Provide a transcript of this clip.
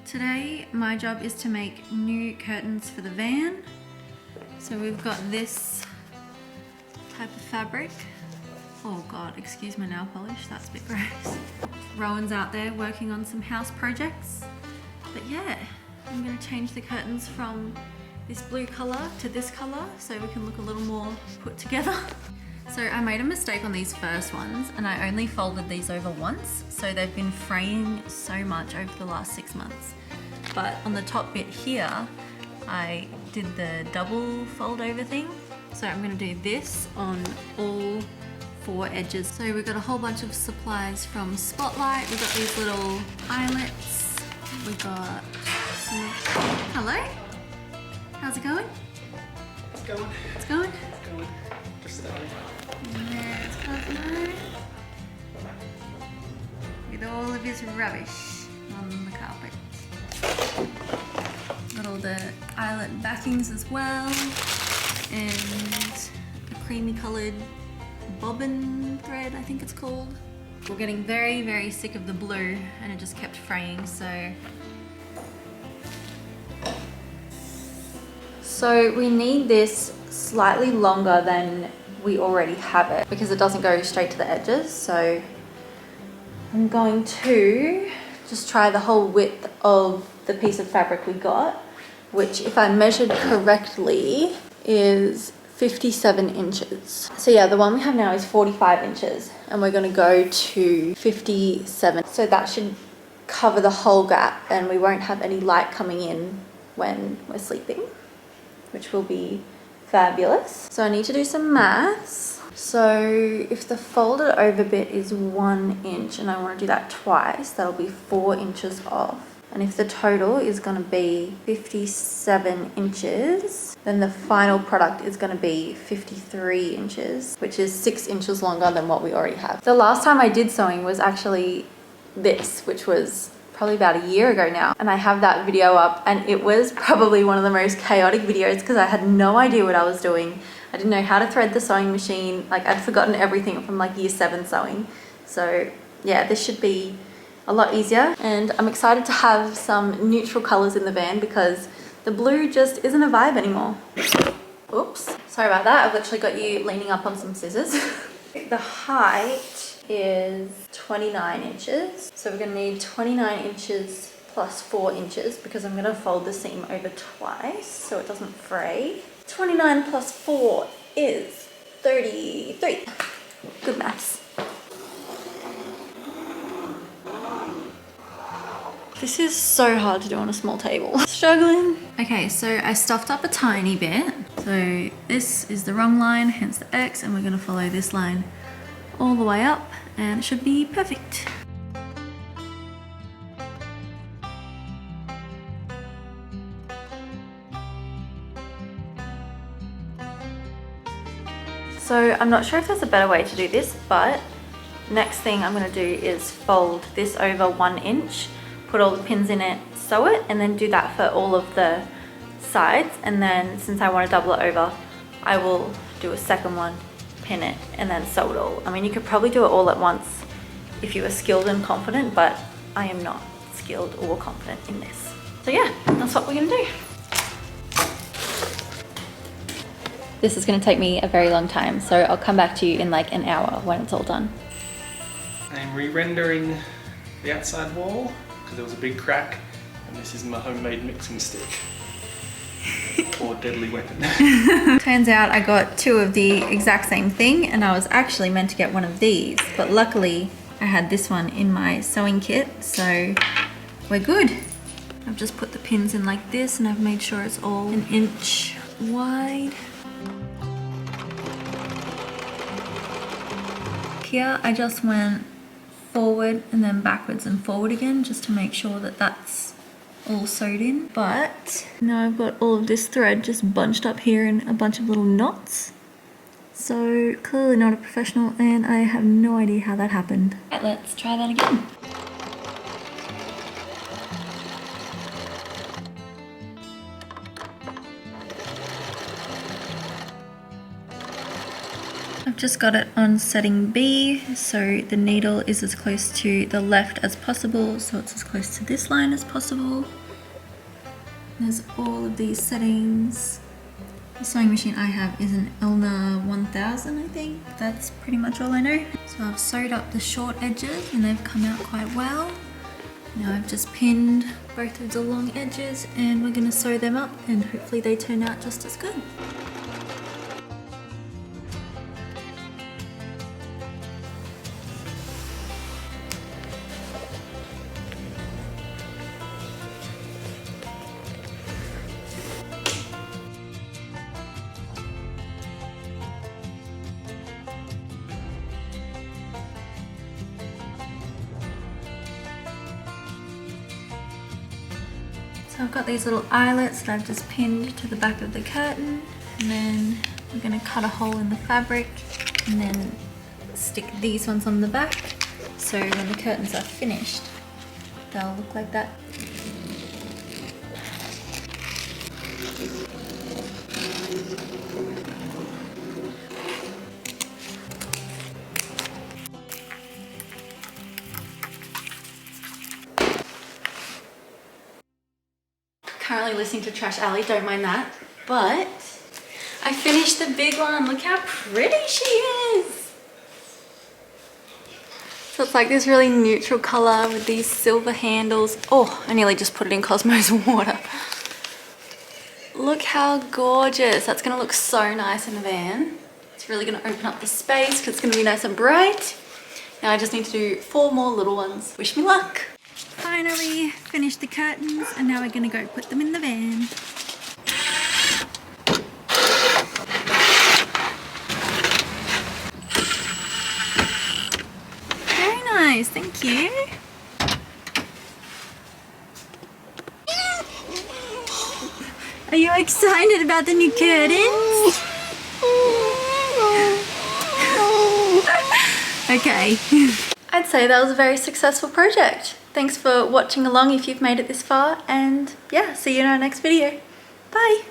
Today my job is to make new curtains for the van. So we've got this type of fabric. Oh god, excuse my nail polish, that's a bit gross. Rowan's out there working on some house projects. But yeah, I'm gonna change the curtains from this blue color to this color so we can look a little more put together. So I made a mistake on these first ones and I only folded these over once. So they've been fraying so much over the last 6 months. But on the top bit here, I did the double fold over thing. So I'm gonna do this on all 4 edges. So we've got a whole bunch of supplies from Spotlight. We've got these little eyelets. We've got some, hello? How's it going? It's going. It's going? It's going. Just starting. There's Cosmo with all of his rubbish on the carpet. Got all the eyelet backings as well, and a creamy coloured bobbin thread, I think it's called. We're getting very, very sick of the blue and it just kept fraying, so we need this slightly longer than we already have it because it doesn't go straight to the edges. So I'm going to just try the whole width of the piece of fabric we got, which if I measured correctly is 57 inches. So yeah, the one we have now is 45 inches and we're going to go to 57. So that should cover the whole gap and we won't have any light coming in when we're sleeping, which will be fabulous. So I need to do some maths. So if the folded over bit is 1 inch and I want to do that twice, that'll be 4 inches off. And if the total is going to be 57 inches, then the final product is going to be 53 inches, which is 6 inches longer than what we already have. The last time I did sewing was actually this, which was probably about a year ago now. And I have that video up and it was probably one of the most chaotic videos because I had no idea what I was doing. I didn't know how to thread the sewing machine. Like I'd forgotten everything from like year 7 sewing. So yeah, this should be a lot easier. And I'm excited to have some neutral colors in the van because the blue just isn't a vibe anymore. Oops, sorry about that. I've literally got you leaning up on some scissors. The height is 29 inches. So we're gonna need 29 inches plus 4 inches because I'm gonna fold the seam over twice so it doesn't fray. 29 plus 4 is 33. Good maths. This is so hard to do on a small table. Struggling. Okay, so I stuffed up a tiny bit. So this is the wrong line, hence the X, and we're gonna follow this line all the way up and it should be perfect. So I'm not sure if there's a better way to do this, but next thing I'm gonna do is fold this over 1 inch, put all the pins in it, sew it, and then do that for all of the sides. And then since I want to double it over, I will do a second one, pin it, and then sew it all. I mean, you could probably do it all at once if you were skilled and confident, but I am not skilled or confident in this. So yeah, that's what we're gonna do. This is going to take me a very long time, so I'll come back to you in like an hour when it's all done. I'm re-rendering the outside wall because there was a big crack, and this is my homemade mixing stick. Or deadly weapon. Turns out I got 2 of the exact same thing and I was actually meant to get one of these, but luckily I had this one in my sewing kit, so we're good. I've just put the pins in like this and I've made sure it's all 1 inch wide. Here I just went forward and then backwards and forward again just to make sure that that's all sewed in. But now I've got all of this thread just bunched up here in a bunch of little knots. So clearly not a professional and I have no idea how that happened. Right, let's try that again. I've just got it on setting B, so the needle is as close to the left as possible, so it's as close to this line as possible. There's all of these settings. The sewing machine I have is an Elna 1000, I think. That's pretty much all I know. So I've sewed up the short edges and they've come out quite well. Now I've just pinned both of the long edges and we're going to sew them up and hopefully they turn out just as good. So I've got these little eyelets that I've just pinned to the back of the curtain, and then we're going to cut a hole in the fabric and then stick these ones on the back, so when the curtains are finished they'll look like that. Currently listening to Trash Alley, don't mind that. But I finished the big one. Look how pretty she is. So it's like this really neutral color with these silver handles. Oh, I nearly just put it in Cosmo's water. Look how gorgeous. That's gonna look so nice in the van. It's really gonna open up the space because it's gonna be nice and bright. Now I just need to do 4 more little ones. Wish me luck. Finally finished the curtains and now we're going to go put them in the van. Very nice, thank you. Are you excited about the new curtains? Okay. I'd say that was a very successful project. Thanks for watching along if you've made it this far, and yeah, see you in our next video. Bye!